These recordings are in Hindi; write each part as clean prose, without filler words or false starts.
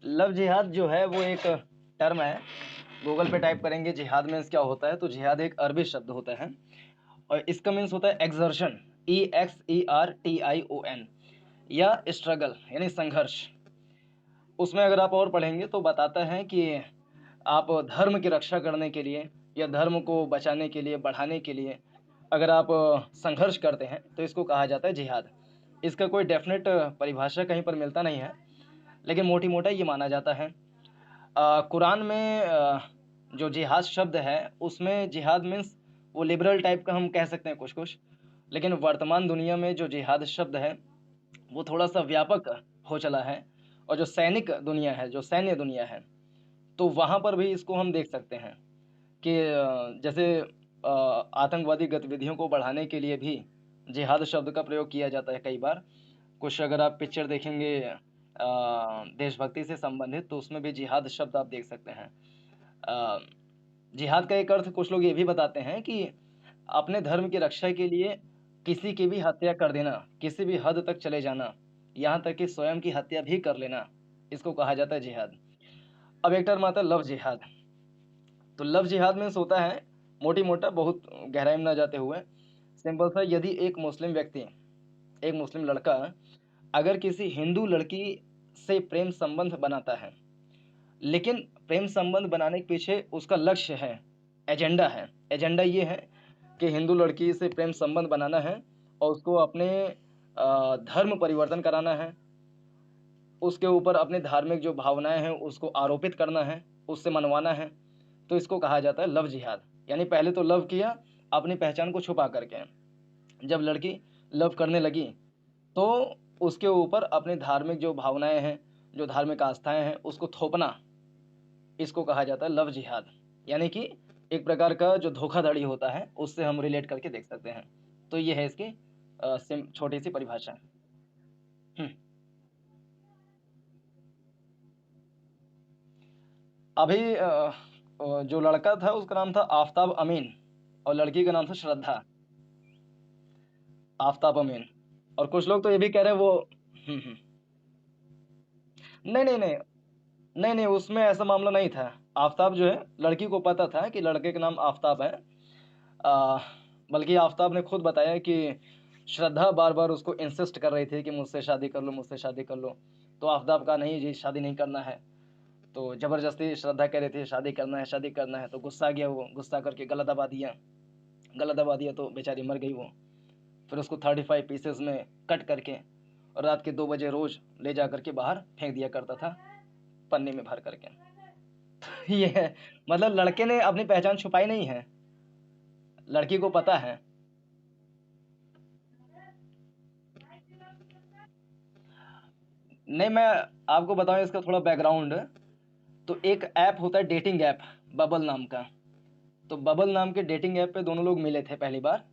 लव जिहाद जो है वो एक टर्म है। गूगल पे टाइप करेंगे जिहाद मीन्स क्या होता है, तो जिहाद एक अरबी शब्द होता है और इसका मीन्स होता है एक्सर्शन, EXERTION, या स्ट्रगल यानी संघर्ष। उसमें अगर आप और पढ़ेंगे तो बताता है कि आप धर्म की रक्षा करने के लिए या धर्म को बचाने के लिए, बढ़ाने के लिए अगर आप संघर्ष करते हैं तो इसको कहा जाता है जिहाद। इसका कोई डेफिनेट परिभाषा कहीं पर मिलता नहीं है, लेकिन मोटी मोटा ये माना जाता है। कुरान में जो जिहाद शब्द है उसमें जिहाद मीन्स वो लिबरल टाइप का हम कह सकते हैं कुछ कुछ, लेकिन वर्तमान दुनिया में जो जिहाद शब्द है वो थोड़ा सा व्यापक हो चला है। और जो सैनिक दुनिया है, जो सैन्य दुनिया है, तो वहाँ पर भी इसको हम देख सकते हैं कि जैसे आतंकवादी गतिविधियों को बढ़ाने के लिए भी जिहाद शब्द का प्रयोग किया जाता है कई बार। कुछ अगर आप पिक्चर देखेंगे देशभक्ति से संबंधित तो उसमें भी जिहाद शब्द आप देख सकते हैं। अ, जिहाद का एक अर्थ कुछ लोग ये भी बताते हैं कि अपने धर्म की रक्षा के लिए किसी की भी हत्या कर देना, किसी भी हद तक चले जाना, यहाँ तक कि स्वयं की हत्या भी कर लेना, इसको कहा जाता है जिहाद। अब एक टर्म आता है लव जिहाद। तो लव जिहाद मीन्स होता है मोटी मोटा, बहुत गहराई में ना जाते हुए, सिंपल सा, यदि एक मुस्लिम व्यक्ति, एक मुस्लिम लड़का अगर किसी हिंदू लड़की से प्रेम संबंध बनाता है, लेकिन प्रेम संबंध बनाने के पीछे उसका लक्ष्य है, एजेंडा है। एजेंडा ये है कि हिंदू लड़की से प्रेम संबंध बनाना है और उसको अपने धर्म परिवर्तन कराना है, उसके ऊपर अपनी धार्मिक जो भावनाएं हैं उसको आरोपित करना है, उससे मनवाना है, तो इसको कहा जाता है लव जिहाद। यानी पहले तो लव किया अपनी पहचान को छुपा करके, जब लड़की लव करने लगी तो उसके ऊपर अपनी धार्मिक जो भावनाएं हैं, जो धार्मिक आस्थाएं हैं, उसको थोपना, इसको कहा जाता है लव जिहाद। यानी कि एक प्रकार का जो धोखाधड़ी होता है उससे हम रिलेट करके देख सकते हैं। तो ये है इसकी छोटी सी परिभाषा। हम्म, अभी जो लड़का था उसका नाम था आफताब अमीन और लड़की का नाम था श्रद्धा। आफताब अमीन। और कुछ लोग तो ये भी कह रहे हैं वो। हम्म। नहीं नहीं नहीं, नहीं नहीं, उसमें ऐसा मामला नहीं था। आफताब जो है, लड़की को पता था कि लड़के का नाम आफताब है। आ, बल्कि आफताब ने खुद बताया कि श्रद्धा बार बार उसको इंसिस्ट कर रही थी कि मुझसे शादी कर लो, मुझसे शादी कर लो। तो आफताब का नहीं जी, शादी नहीं करना है। तो जबरदस्ती श्रद्धा कह रही थी शादी करना है, शादी करना है, तो गुस्सा आ गया वो, गुस्सा करके गला दबा दिया। गला दबा दिया तो बेचारी मर गई वो। फिर उसको 35 पीसेस में कट करके और रात के 2 बजे रोज ले जा करके बाहर फेंक दिया करता था, पन्नी में भर करके। ये है, मतलब लड़के ने अपनी पहचान छुपाई नहीं है, लड़की को पता है। नहीं, मैं आपको बताऊं इसका थोड़ा बैकग्राउंड। तो एक ऐप होता है डेटिंग ऐप, बबल नाम का। तो बबल नाम के डेटिंग ऐप पे दोनों लोग मिले थे पहली बार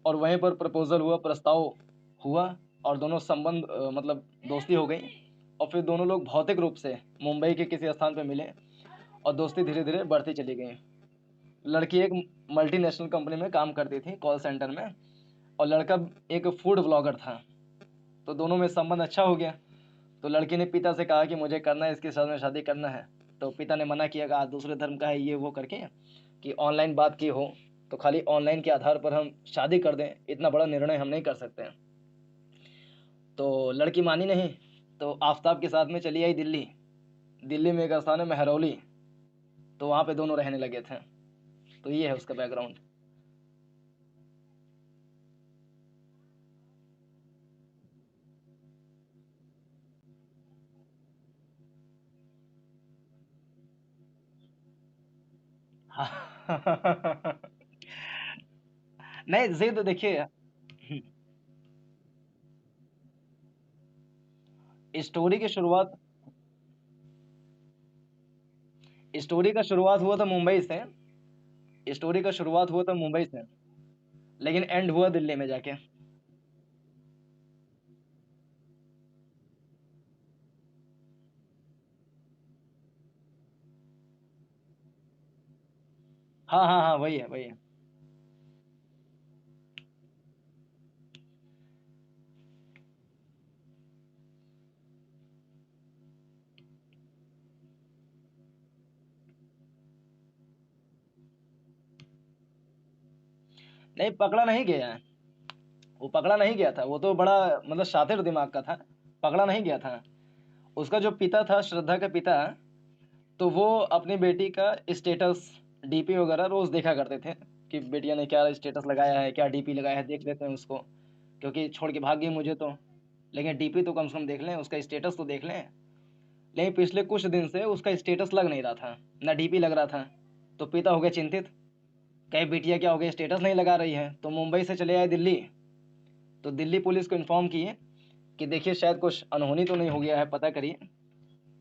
और वहीं पर प्रपोजल हुआ, प्रस्ताव हुआ और दोनों संबंध मतलब दोस्ती हो गई। और फिर दोनों लोग भौतिक रूप से मुंबई के किसी स्थान पे मिले और दोस्ती धीरे धीरे बढ़ती चली गई। लड़की एक मल्टीनेशनल कंपनी में काम करती थी, कॉल सेंटर में, और लड़का एक फूड ब्लॉगर था। तो दोनों में संबंध अच्छा हो गया। तो लड़की ने पिता से कहा कि मुझे करना है, इसके साथ में शादी करना है। तो पिता ने मना किया, कहा दूसरे धर्म का है ये वो करके, कि ऑनलाइन बात की हो तो खाली ऑनलाइन के आधार पर हम शादी कर दें, इतना बड़ा निर्णय हम नहीं कर सकते हैं। तो लड़की मानी नहीं, तो आफताब के साथ में चली आई दिल्ली। दिल्ली में एक स्थान है मेहरौली, तो वहाँ पे दोनों रहने लगे थे। तो ये है उसका बैकग्राउंड। नहीं, जिद देखिए। स्टोरी की शुरुआत, स्टोरी का शुरुआत हुआ था मुंबई से। स्टोरी का शुरुआत हुआ था मुंबई से, लेकिन एंड हुआ दिल्ली में जाके। हाँ हाँ हाँ, वही है वही है। नहीं, पकड़ा नहीं गया है। वो पकड़ा नहीं गया था, वो तो बड़ा मतलब शातिर दिमाग का था। पकड़ा नहीं गया था। उसका जो पिता था, श्रद्धा का पिता, तो वो अपनी बेटी का स्टेटस, डीपी वगैरह रोज देखा करते थे कि बेटिया ने क्या स्टेटस लगाया है, क्या डीपी लगाया है, देख लेते हैं उसको, क्योंकि छोड़ के भाग गई मुझे तो। लेकिन डीपी तो कम से कम देख लें, उसका स्टेटस तो देख लें। लेकिन पिछले कुछ दिन से उसका स्टेटस लग नहीं रहा था, ना डीपी लग रहा था। तो पिता हो गए चिंतित, कहीं बिटिया क्या हो गई, स्टेटस नहीं लगा रही है। तो मुंबई से चले आए दिल्ली। तो दिल्ली पुलिस को इन्फॉर्म किए कि देखिए शायद कुछ अनहोनी तो नहीं हो गया है, पता करिए।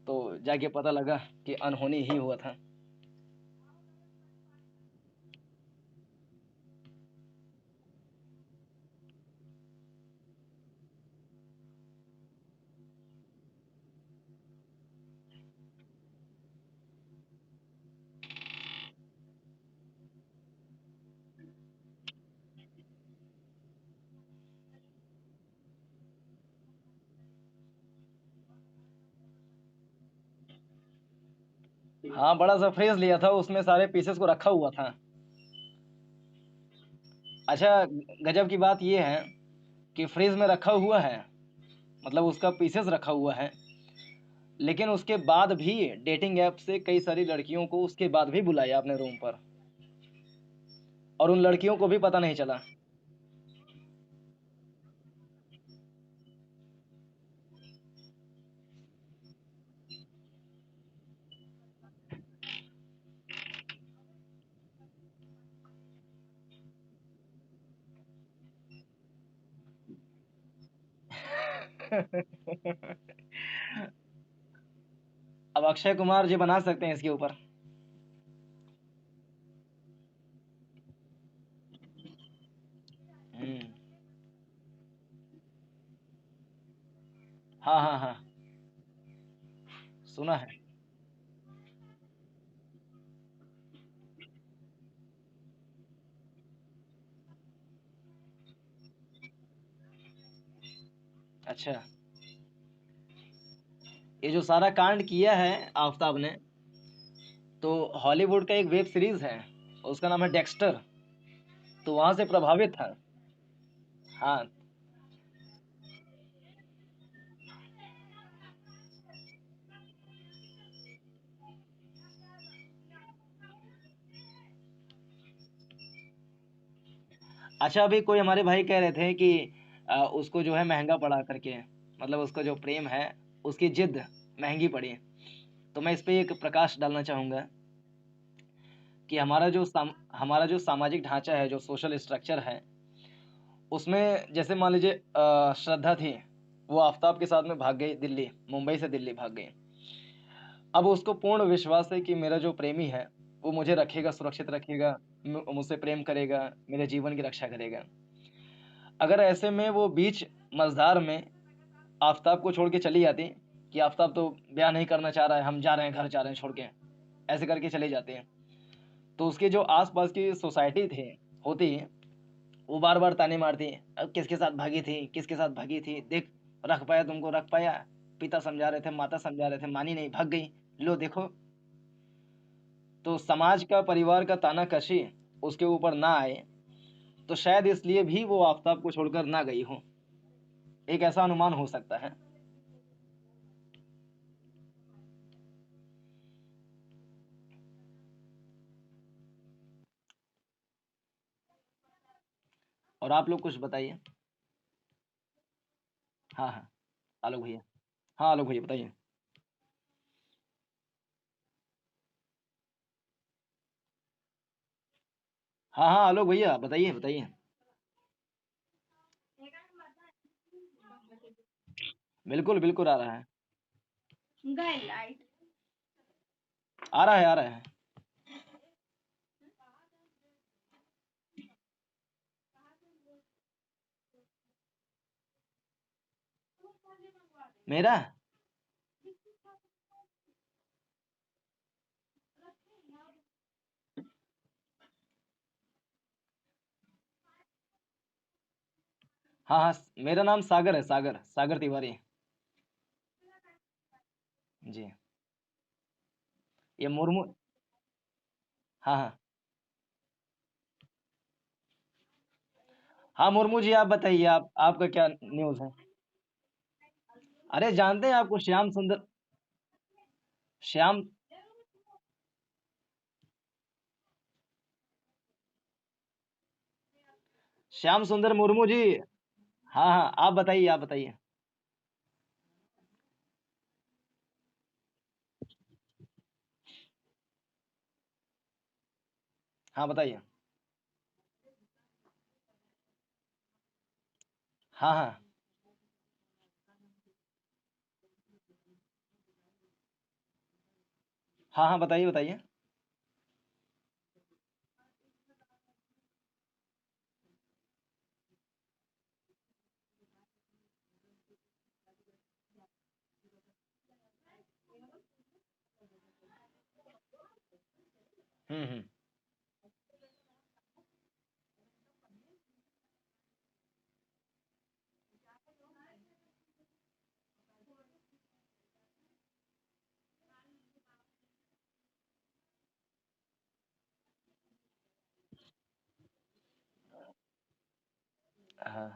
तो जाके पता लगा कि अनहोनी ही हुआ था। हाँ, बड़ा सा फ्रिज लिया था, उसमें सारे पीसेस को रखा हुआ था। अच्छा, गजब की बात यह है कि फ्रिज में रखा हुआ है, मतलब उसका पीसेस रखा हुआ है। लेकिन उसके बाद भी डेटिंग ऐप से कई सारी लड़कियों को उसके बाद भी बुलाया अपने रूम पर, और उन लड़कियों को भी पता नहीं चला। अब अक्षय कुमार जी बना सकते हैं इसके ऊपर। हम्म। हाँ हाँ हाँ, सुना है। अच्छा, ये जो सारा कांड किया है आफताब ने, तो हॉलीवुड का एक वेब सीरीज है, उसका नाम है डेक्स्टर। तो वहां से प्रभावित था। हाँ। अच्छा, अभी कोई हमारे भाई कह रहे थे कि उसको जो है महंगा पड़ा करके, मतलब उसका जो प्रेम है, उसकी जिद महंगी पड़ी। तो मैं इस पे एक प्रकाश डालना चाहूंगा कि हमारा जो सामाजिक ढांचा है, जो सोशल स्ट्रक्चर है, उसमें जैसे मान लीजिए श्रद्धा थी, वो आफताब के साथ में भाग गई दिल्ली, मुंबई से दिल्ली भाग गई। अब उसको पूर्ण विश्वास है कि मेरा जो प्रेमी है वो मुझे रखेगा, सुरक्षित रखेगा, मुझसे प्रेम करेगा, मेरे जीवन की रक्षा करेगा। अगर ऐसे में वो बीच मझधार में आफताब को छोड़ के चली जाती कि आफताब तो ब्याह नहीं करना चाह रहा है, हम जा रहे हैं, घर जा रहे हैं छोड़ के, ऐसे करके चले जाते हैं, तो उसके जो आसपास की सोसाइटी थे होती, वो बार बार ताने मारती, अब किसके साथ भागी थी, किसके साथ भागी थी, देख, रख पाया तुमको, रख पाया, पिता समझा रहे थे, माता समझा रहे थे, मानी नहीं, भाग गई, लो देखो। तो समाज का, परिवार का तानाकशी उसके ऊपर ना आए, तो शायद इसलिए भी वो आफताब को छोड़कर ना गई हो। एक ऐसा अनुमान हो सकता है। और आप लोग कुछ बताइए। हाँ हाँ, आलोक भैया। हाँ आलोक भैया बताइए। हाँ हाँ, आलोक भैया बताइए बताइए। बिल्कुल बिल्कुल आ रहा है। आ रहा है, आ रहा है। मेरा। हाँ हाँ, मेरा नाम सागर है, सागर, सागर तिवारी। जी। ये मुर्मू। हाँ हाँ। हाँ मुर्मू जी, आप बताइए, आप आपका क्या न्यूज़ है? अरे जानते हैं आपको श्याम श्याम सुंदर मुर्मू जी। हाँ हाँ, आप बताइए, आप बताइए। हाँ बताइए। हाँ हाँ। हाँ हाँ, बताइए बताइए। हम्म। हाँ,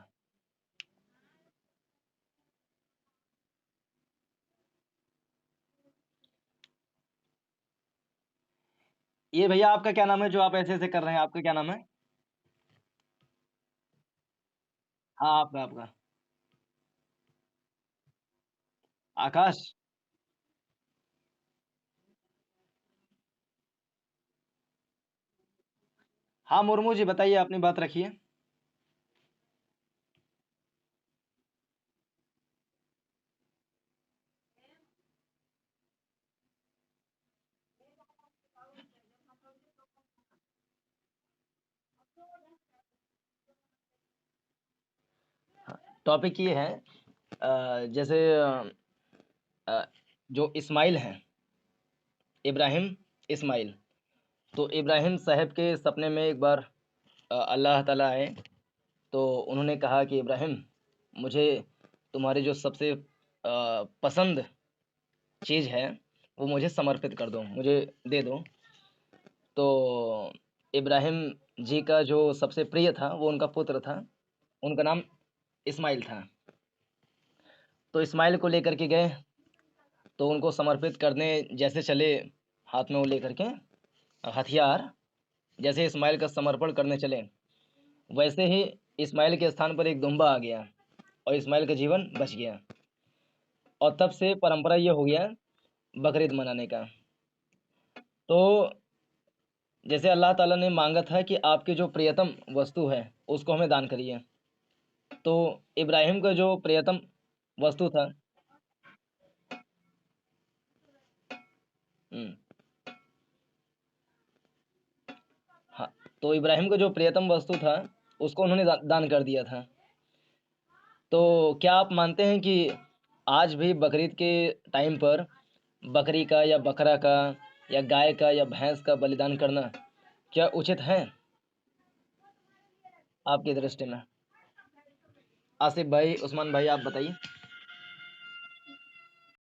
ये भैया आपका क्या नाम है जो आप ऐसे ऐसे कर रहे हैं, आपका क्या नाम है? हाँ, आपका आपका। आकाश। हाँ मुर्मू जी, बताइए, अपनी बात रखिए। टॉपिक ये है, जैसे अ, जो इस्माइल हैं, इब्राहिम इस्माइल। तो इब्राहिम साहब के सपने में एक बार अल्लाह ताला आए। तो उन्होंने कहा कि इब्राहिम, मुझे तुम्हारी जो सबसे पसंद चीज़ है वो मुझे समर्पित कर दो, मुझे दे दो। तो इब्राहिम जी का जो सबसे प्रिय था वो उनका पुत्र था। उनका नाम इस्माइल था। तो इस्माइल को लेकर के गए। तो उनको समर्पित करने जैसे चले, हाथ में वो लेकर के हथियार, जैसे इस्माइल का समर्पण करने चले, वैसे ही इस्माइल के स्थान पर एक दुम्बा आ गया और इस्माइल का जीवन बच गया। और तब से परंपरा ये हो गया बकरीद मनाने का। तो जैसे अल्लाह ताला ने मांगा था कि आपकी जो प्रियतम वस्तु है उसको हमें दान करिए। तो इब्राहिम का जो प्रियतम वस्तु था। हम्म, हाँ, तो इब्राहिम का जो प्रियतम वस्तु था उसको उन्होंने दान कर दिया था। तो क्या आप मानते हैं कि आज भी बकरीद के टाइम पर बकरी का या बकरा का या गाय का या भैंस का बलिदान करना क्या उचित है आपकी दृष्टि में? आसिफ भाई, उस्मान भाई, आप बताइए।